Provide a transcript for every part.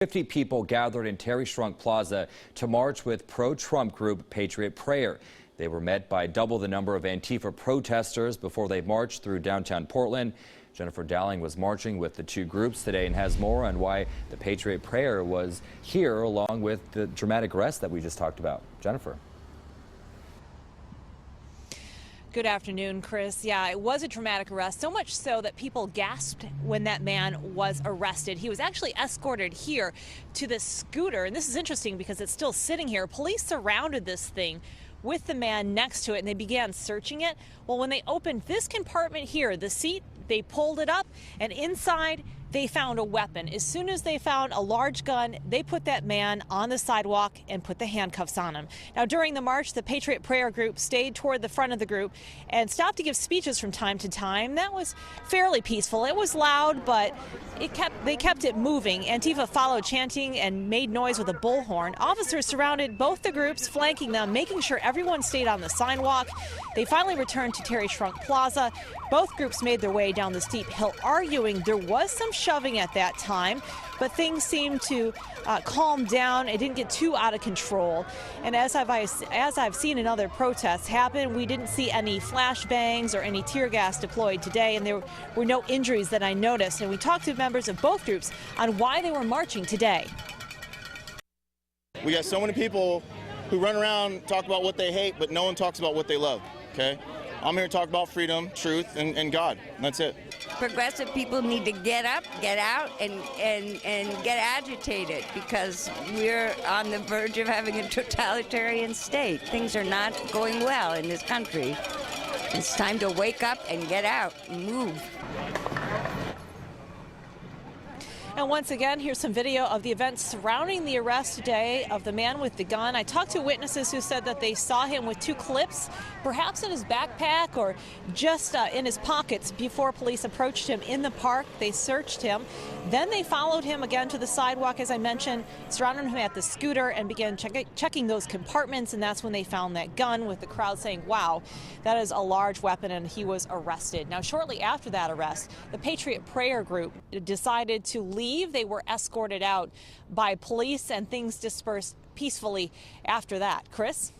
50 people gathered in Schrunk Plaza to march with pro-Trump group Patriot. They were met by double the number of Antifa protesters before they marched through downtown Portland. Jennifer Dowling was marching with the two groups today and has more on why the Patriot Prayer was here, along with the dramatic arrest that we just talked about. Jennifer. Good afternoon, Chris. Yeah, it was a dramatic arrest, so much so that people gasped when that man was arrested. He was actually escorted here to this scooter, and this is interesting because it's still sitting here. Police surrounded this thing with the man next to it, and they began searching it. Well, when they opened this compartment here, the seat, they pulled it up, and inside they found a weapon. As soon as they found a large gun, they put that man on the sidewalk and put the handcuffs on him. Now, during the march, the Patriot Prayer group stayed toward the front of the group and stopped to give speeches from time to time. That was fairly peaceful. It was loud, but they kept it moving. Antifa followed, chanting and made noise with a bullhorn. Officers surrounded both the groups, flanking them, making sure everyone stayed on the sidewalk. They finally returned to Schrunk Plaza. Both groups made their way down the steep hill, arguing. There was some shoving at that time, but things seemed to calm down. It didn't get too out of control. And as I've seen in other protests happen, we didn't see any flashbangs or any tear gas deployed today, and there were no injuries that I noticed. And we talked to members of both groups on why they were marching today. We got so many people who run around, talk about what they hate, but no one talks about what they love, okay? I'm here to talk about freedom, truth, and God. That's it. Progressive people need to get up, get out, and get agitated, because we're on the verge of having a totalitarian state. Things are not going well in this country. It's time to wake up and get out and move. And once again, here's some video of the events surrounding the arrest today of the man with the gun. I talked to witnesses who said that they saw him with two clips, perhaps in his backpack or just in his pockets, before police approached him in the park. They searched him. Then they followed him again to the sidewalk, as I mentioned, surrounded him at the scooter and began checking those compartments. And that's when they found that gun, with the crowd saying, wow, that is a large weapon, and he was arrested. Now, shortly after that arrest, the Patriot Prayer group decided to leave. They were escorted out by police, and things dispersed peacefully after that. Chris?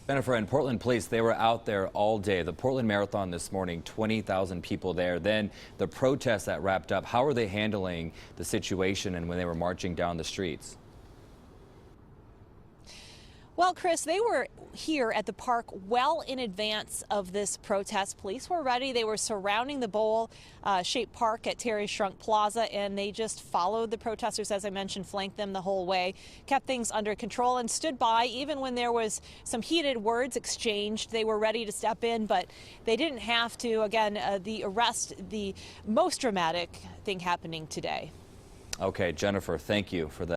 Jennifer, and Portland police, they were out there all day. The Portland Marathon this morning, 20,000 people there. Then the protests that wrapped up. How are they handling the situation and when they were marching down the streets? Well, Chris, they were here at the park well in advance of this protest. Police were ready. They were surrounding the bowl-shaped park at Schrunk Plaza, and they just followed the protesters, as I mentioned, flanked them the whole way, kept things under control, and stood by even when there was some heated words exchanged. They were ready to step in, but they didn't have to. Again, the arrest, the most dramatic thing happening today. Okay, Jennifer, thank you for that.